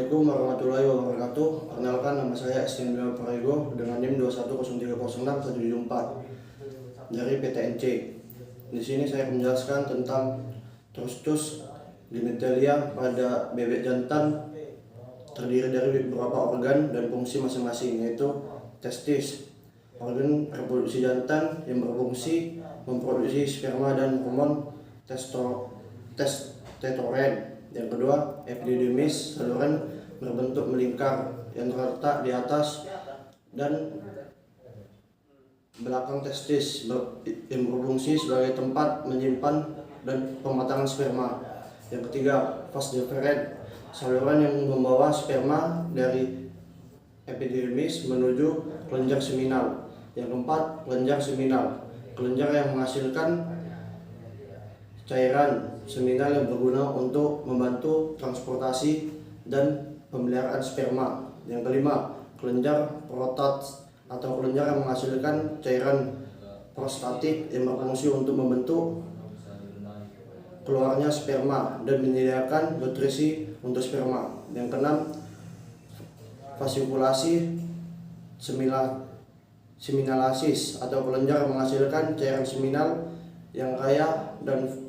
Assalamualaikum warahmatullahi wabarakatuh. Perkenalkan, nama saya Estienbio Prego dengan NIM 210306774 dari PTNC. Di sini saya menjelaskan tentang trustus genitalia pada bebek jantan terdiri dari beberapa organ dan fungsi masing-masing, yaitu testis, organ reproduksi jantan yang berfungsi memproduksi sperma dan hormon testosteron. Yang kedua, epididymis, saluran berbentuk melingkar yang terletak di atas dan belakang testis yang berfungsi sebagai tempat menyimpan dan pematangan sperma. Yang ketiga, vas deferens, saluran yang membawa sperma dari epididymis menuju kelenjar seminal. Yang keempat, kelenjar seminal, kelenjar yang menghasilkan cairan seminal yang berguna untuk membantu transportasi dan pemeliharaan sperma. Yang kelima, kelenjar prostat atau kelenjar yang menghasilkan cairan prostatik yang berfungsi untuk membentuk keluarnya sperma dan menyediakan nutrisi untuk sperma. Yang keenam, vasikulasi seminalasis atau kelenjar yang menghasilkan cairan seminal yang kaya dan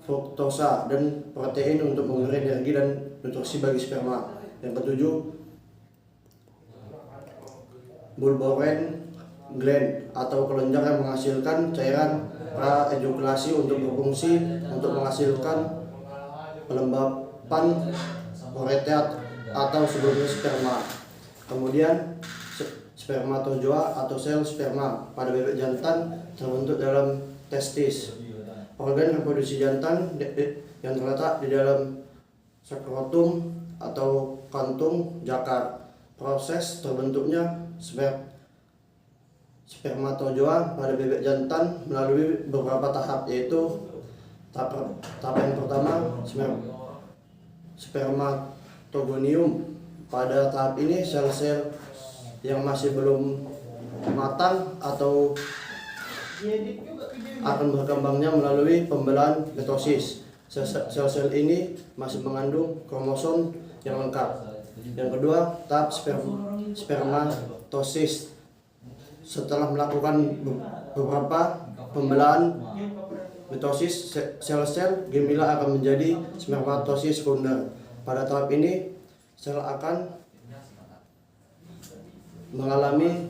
fruktosa dan protein untuk memberi energi dan nutrisi bagi sperma. Yang ketujuh, bulboren gland atau kelenjar yang menghasilkan cairan praejakulasi untuk berfungsi untuk menghasilkan pelembapan ureter atau sebelumnya sperma. Kemudian spermatozoa atau sel sperma pada bebek jantan terbentuk dalam testis. Organ reproduksi jantan yang terletak di dalam skrotum atau kantung jakar. Proses terbentuknya spermatozoa pada bebek jantan melalui beberapa tahap, yaitu tahap yang pertama, spermatogonium. Pada tahap ini sel-sel yang masih belum matang atau akan berkembangnya melalui pembelahan mitosis. Sel-sel ini masih mengandung kromosom yang lengkap. Yang kedua, tahap spermatosis. Setelah melakukan beberapa pembelahan mitosis, sel-sel gemila akan menjadi spermatosis sekunder. Pada tahap ini, sel akan mengalami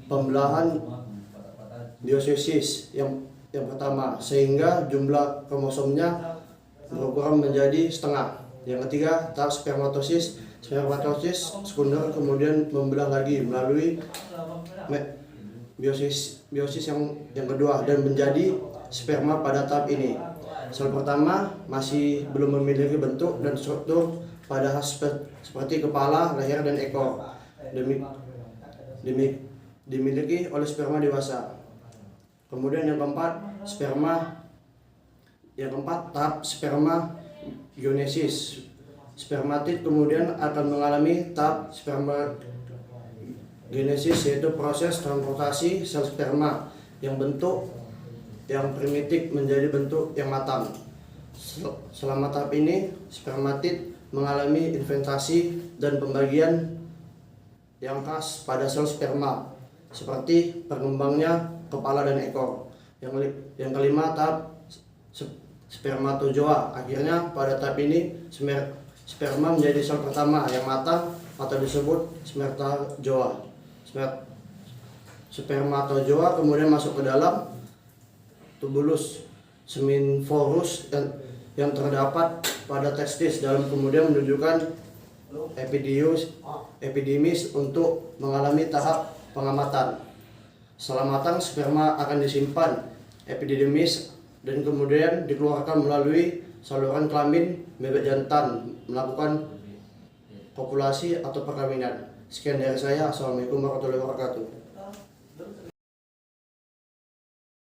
pembelahan diosis yang pertama, sehingga jumlah kromosomnya berkurang menjadi setengah. Yang ketiga, tahap spermatosis sekunder kemudian membelah lagi melalui biosis yang kedua dan menjadi sperma. Pada tahap ini, sel pertama masih belum memiliki bentuk dan struktur pada seperti kepala, leher, dan ekor. Dimiliki oleh sperma dewasa. Kemudian yang keempat, tahap spermagenesis. Spermatid kemudian akan mengalami tahap spermagenesis, yaitu proses transportasi sel sperma yang bentuk yang primitif menjadi bentuk yang matang. Selama tahap ini, spermatid mengalami inventasi dan pembagian yang khas pada sel sperma, seperti berkembangnya kepala dan ekor. Yang kelima, tahap spermatozoa. Akhirnya pada tahap ini sperma menjadi sel pertama yang matang atau disebut spermatozoa. Spermatozoa kemudian masuk ke dalam tubulus seminiferus yang terdapat pada testis dalam kemudian menunjukkan epididymis untuk mengalami tahap pengamatan. Setelah matang, sperma akan disimpan epididymis dan kemudian dikeluarkan melalui saluran kelamin bebek jantan melakukan kopulasi atau perkawinan. Sekian dari saya. Assalamualaikum warahmatullahi wabarakatuh.